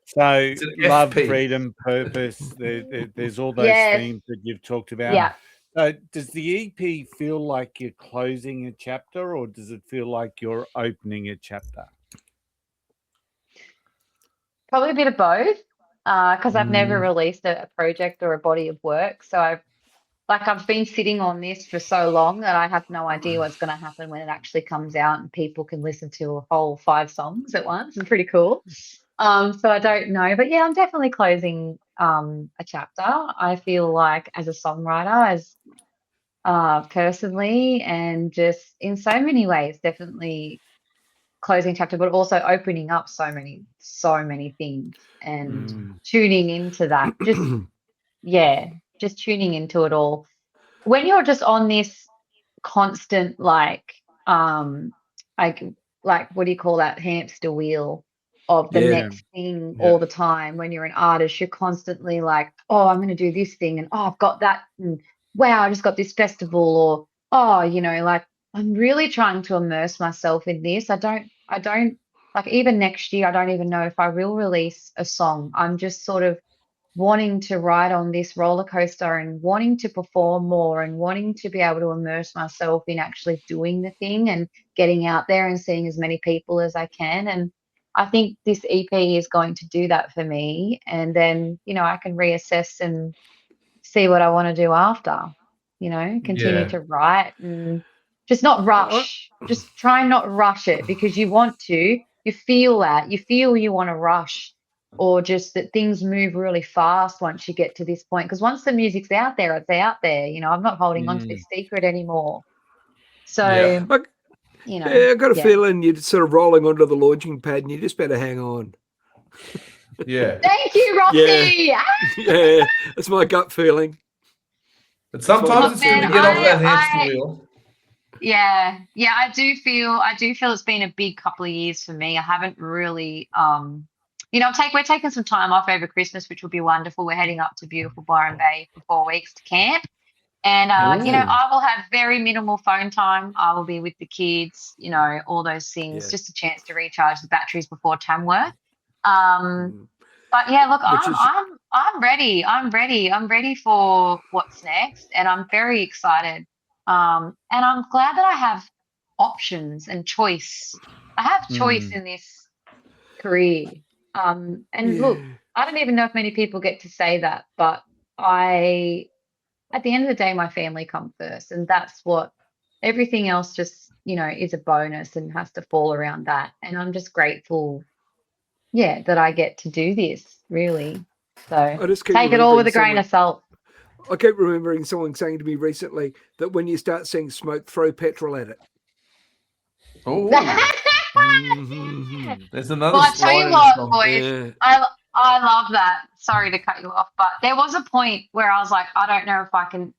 So an love, FP. freedom, purpose. There's all those Yes. themes that you've talked about. Yeah. So does the EP feel like you're closing a chapter, or does it feel like you're opening a chapter? Probably a bit of both, because I've never released a project or a body of work. So I've been sitting on this for so long that I have no idea what's going to happen when it actually comes out and people can listen to a whole 5 songs at once. It's pretty cool. So I don't know, but yeah, I'm definitely closing a chapter. I feel like as a songwriter, as personally, and just in so many ways, definitely closing chapter, but also opening up so many things and tuning into that. Just tuning into it all. When you're just on this constant like what do you call that, hamster wheel of the next thing all the time. When you're an artist, you're constantly like, oh, I'm going to do this thing, and oh, I've got that, and wow, I just got this festival, or oh, like I'm really trying to immerse myself in this. I don't like, even next year, I don't even know if I will release a song. I'm just sort of wanting to ride on this roller coaster and wanting to perform more and wanting to be able to immerse myself in actually doing the thing and getting out there and seeing as many people as I can. And I think this EP is going to do that for me. And then, I can reassess and see what I want to do after, continue to write and just not rush. Just try and not rush it, because you want to, you feel you want to rush, or just that things move really fast once you get to this point. Because once the music's out there, it's out there. I'm not holding on to this secret anymore. So, Yeah. I got a feeling you're sort of rolling onto the launching pad, and you just better hang on. Yeah. Thank you, Roxy. Yeah, that's my gut feeling. But sometimes it's good to get off that hamster wheel. Yeah, I do feel it's been a big couple of years for me. I haven't really, we're taking some time off over Christmas, which will be wonderful. We're heading up to beautiful Byron Bay for 4 weeks to camp. And, I will have very minimal phone time. I will be with the kids, all those things, just a chance to recharge the batteries before Tamworth. But yeah, look, I'm ready. I'm ready for what's next, and I'm very excited. And I'm glad that I have options and choice. I have choice in this career. And look, I don't even know if many people get to say that, but at the end of the day, my family come first, and that's what everything else just, is a bonus and has to fall around that. And I'm just grateful, that I get to do this, really. So take it all with a grain of salt. I keep remembering someone saying to me recently that when you start seeing smoke, throw petrol at it. Oh. There's another. Well, I tell you what, boys, I love that. Sorry to cut you off, but there was a point where I was like, I don't know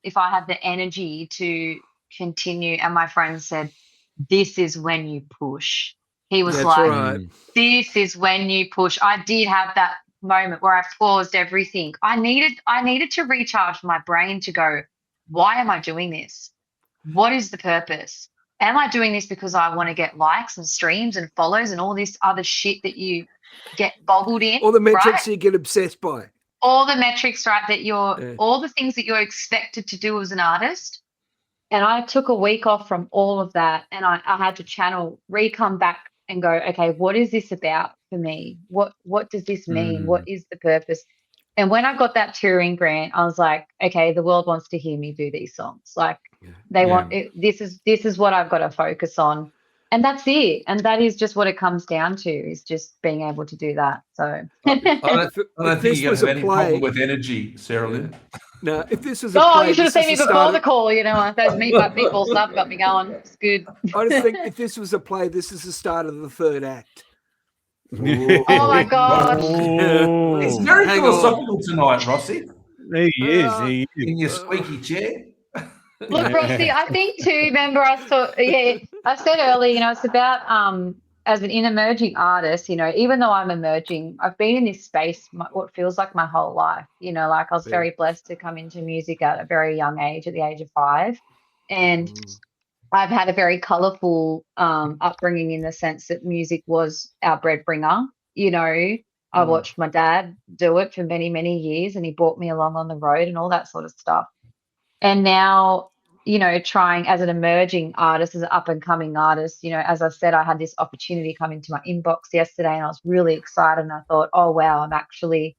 if I have the energy to continue. And my friend said, this is when you push. He was this is when you push. I did have that moment where I paused everything. I needed to recharge my brain to go, why am I doing this? What is the purpose? Am I doing this because I want to get likes and streams and follows and all this other shit that you get boggled in? All the metrics you get obsessed by. All the metrics, right, that all the things that you're expected to do as an artist. And I took a week off from all of that, and I had to come back and go, okay, what is this about for me? What does this mean? What is the purpose? And when I got that touring grant, I was like, okay, the world wants to hear me do these songs. Like they want it. This is what I've got to focus on. And that's it. And that is just what it comes down to, is just being able to do that. So I don't think you have any problem with energy, Saralyn. No, if this was a play, you should have seen me before the call. Those meatball stuff got me going. It's good. I just think if this was a play, this is the start of the third act. Oh my gosh. It's very philosophical tonight, Rossi. He is. In your squeaky chair. Look, Rossi, I think too, remember I said earlier, it's about as an emerging artist, even though I'm emerging, I've been in this space what feels like my whole life. Like I was very blessed to come into music at a very young age, at the age of 5. And I've had a very colourful upbringing in the sense that music was our bread bringer. You know, I watched my dad do it for many, many years, and he brought me along on the road and all that sort of stuff. And now, you know, trying as an emerging artist, as an up and coming artist, you know, as I said, I had this opportunity come into my inbox yesterday, and I was really excited. And I thought, oh, wow, I'm actually,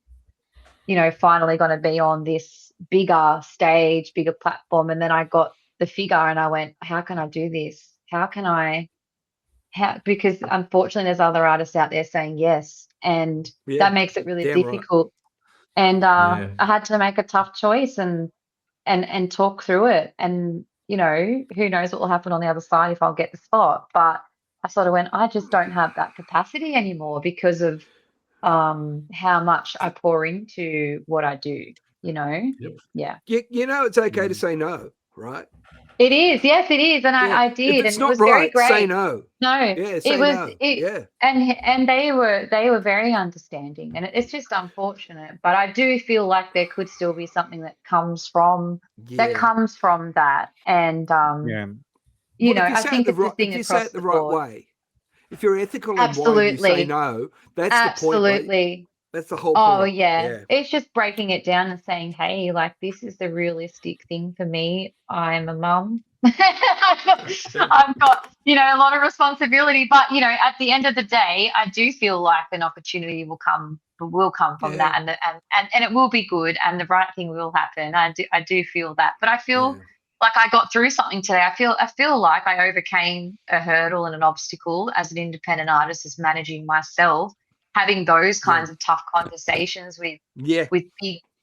you know, finally going to be on this bigger stage, bigger platform. And then I got the figure and I went, how can I do this? How can I? Because unfortunately, there's other artists out there saying yes, and that makes it really difficult. Right. And I had to make a tough choice and talk through it. And, you know, who knows what will happen on the other side if I'll get the spot. But I sort of went, I just don't have that capacity anymore because of how much I pour into what I do, you know? Yeah. You know, it's okay to say no, right? It is. Yes, it is. And I did. If it's and not it was right, very great. say no. No, Yeah, say it was, no. it, and they were very understanding, and it's just unfortunate, but I do feel like there could still be something that comes from that. And, you know, I think it's the thing if you across say it the right board. way, if you're ethical in why you say no, that's the point. Absolutely. That's the whole Oh, point. yeah. It's just breaking it down and saying, hey, like, this is the realistic thing for me. I'm a mum. I've got, you know, a lot of responsibility. But, you know, at the end of the day, I do feel like an opportunity will come from that, and it will be good, and the right thing will happen. I do feel that. But I feel like I got through something today. I feel like I overcame a hurdle and an obstacle as an independent artist, as managing myself, having those kinds of tough conversations with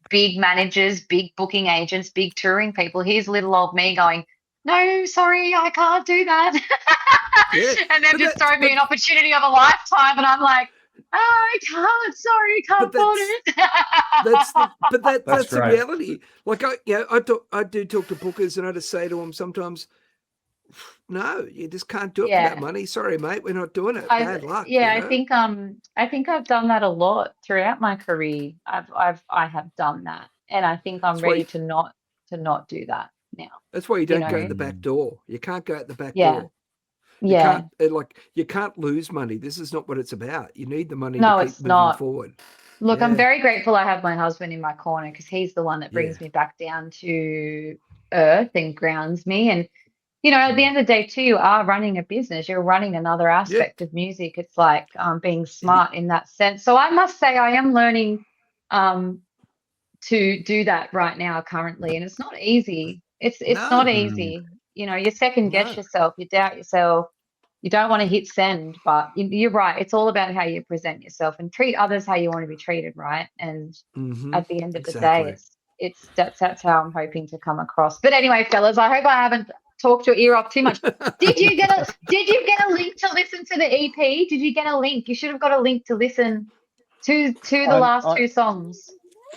big managers, big booking agents, big touring people. Here's little old me going, no, sorry, I can't do that. And then just throw me an opportunity of a lifetime, and I'm like, oh, I can't. Sorry, can't afford it. That's the reality. Like I do talk to bookers, and I just say to them sometimes, no, you just can't do it for that money. Sorry, mate, we're not doing it. Bad luck. Yeah, you know? I think I've done that a lot throughout my career. I have done that, and I think I'm ready to not do that now. That's why you don't go out the back door. You can't go out the back door. You can't lose money. This is not what it's about. You need the money to keep moving forward. Look, I'm very grateful I have my husband in my corner, because he's the one that brings me back down to earth and grounds me. And, you know, at the end of the day too, you are running a business. You're running another aspect of music. It's like being smart in that sense. So I must say I am learning to do that right now currently. And it's not easy. It's not easy. You know, you second guess yourself, you doubt yourself, you don't want to hit send, but you're right. It's all about how you present yourself and treat others how you want to be treated, right? And at the end of the day, that's how I'm hoping to come across. But anyway, fellas, I hope I haven't talked your ear off too much. Did you get a link to listen to the EP? Did you get a link? You should have got a link to listen to the last two songs.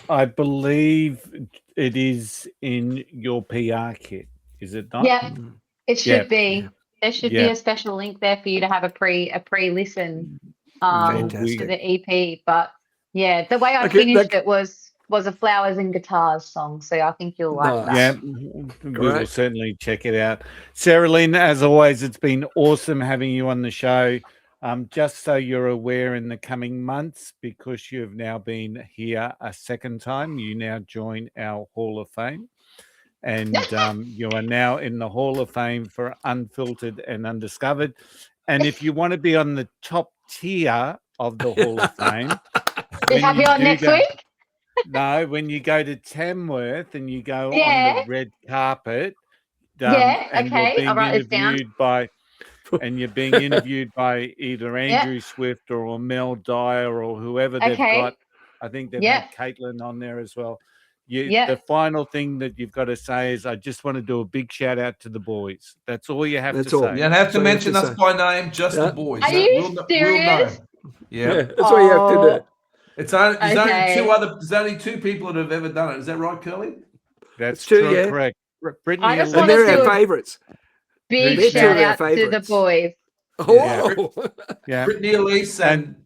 I believe it is in your PR kit. Is it not? Yeah, it should be. There should be a special link there for you to have a pre-listen to the EP. But yeah, the way I finished it was a Flowers and Guitars song. So I think you'll like that. Yeah, we will certainly check it out. Saralyn, as always, it's been awesome having you on the show. Just so you're aware, in the coming months, because you've now been here a second time, you now join our Hall of Fame. And you are now in the Hall of Fame for Unfiltered and Undiscovered. And if you want to be on the top tier of the Hall of Fame, they have you on next week? No, when you go to Tamworth and you go on the red carpet, and you're being interviewed you're being interviewed by either Andrew Swift or Mel Dyer or whoever they've got. I think they've had Caitlin on there as well. The final thing that you've got to say is, I just want to do a big shout out to the boys. That's all you have to say. You don't have to mention us by name, just the boys. Are you serious? Yeah, that's all you have to do. There's only two people that have ever done it. Is that right, Curly? That's true, correct. I just and they're our favourites. Big shout out to the boys. Brittany Elise and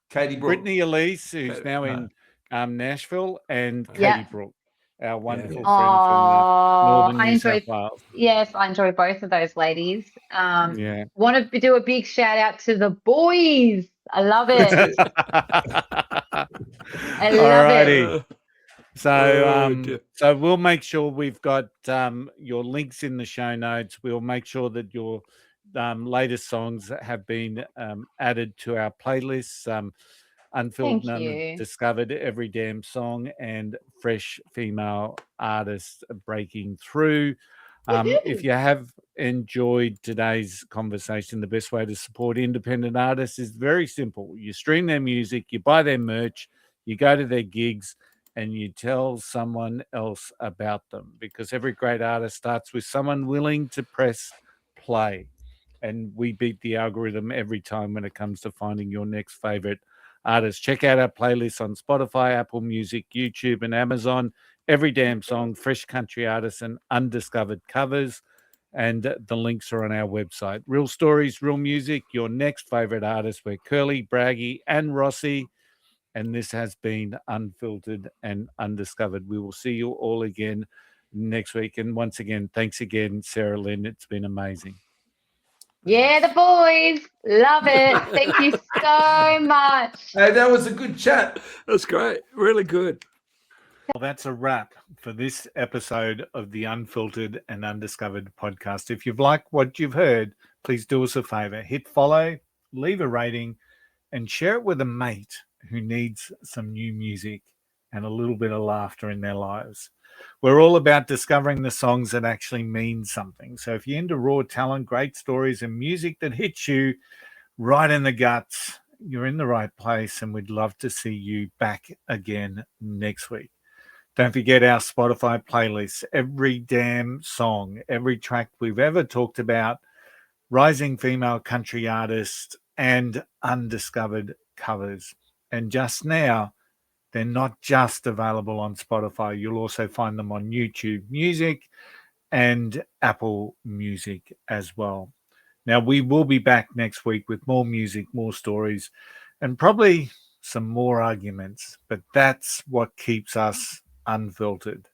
Katie Brooke. Brittany Elise, who's now in Nashville, and Katie Brooke. our wonderful friend Oh, from Northern I New South enjoyed. Wales. Yes, I enjoy both of those ladies. Yeah. Want to do a big shout out to the boys. I love That's it. it. I love it. Alrighty. So, Oh, dear. so we'll make sure we've got your links in the show notes. We'll make sure that your latest songs have been added to our playlists. Unfiltered Thank and you. Undiscovered, Every Damn Song, and Fresh Female Artists Breaking Through. If you have enjoyed today's conversation, the best way to support independent artists is very simple. You stream their music, you buy their merch, you go to their gigs, and you tell someone else about them, because every great artist starts with someone willing to press play. And we beat the algorithm every time when it comes to finding your next favorite artist. Check out our playlists on Spotify, Apple Music, YouTube, and Amazon. Every Damn Song, Fresh Country Artists, and Undiscovered Covers. And the links are on our website. Real stories, real music, your next favorite artist. We're Curly, Braggy, and Rossi. And this has been Unfiltered and Undiscovered. We will see you all again next week. And once again, thanks again, Saralyn. It's been amazing. Yeah, the boys. Love it. Thank you so much. Hey, that was a good chat. That's great. Really good. Well, that's a wrap for this episode of the Unfiltered and Undiscovered podcast. If you've liked what you've heard, please do us a favor. Hit follow, leave a rating, and share it with a mate who needs some new music and a little bit of laughter in their lives. We're all about discovering the songs that actually mean something. So if you're into raw talent, great stories, and music that hits you right in the guts, you're in the right place, and we'd love to see you back again next week. Don't forget our Spotify playlists. Every damn song, every track we've ever talked about, rising female country artists, and undiscovered covers. And just now, they're not just available on Spotify. You'll also find them on YouTube Music and Apple Music as well. Now, we will be back next week with more music, more stories, and probably some more arguments. But that's what keeps us unfiltered.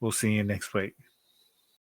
We'll see you next week.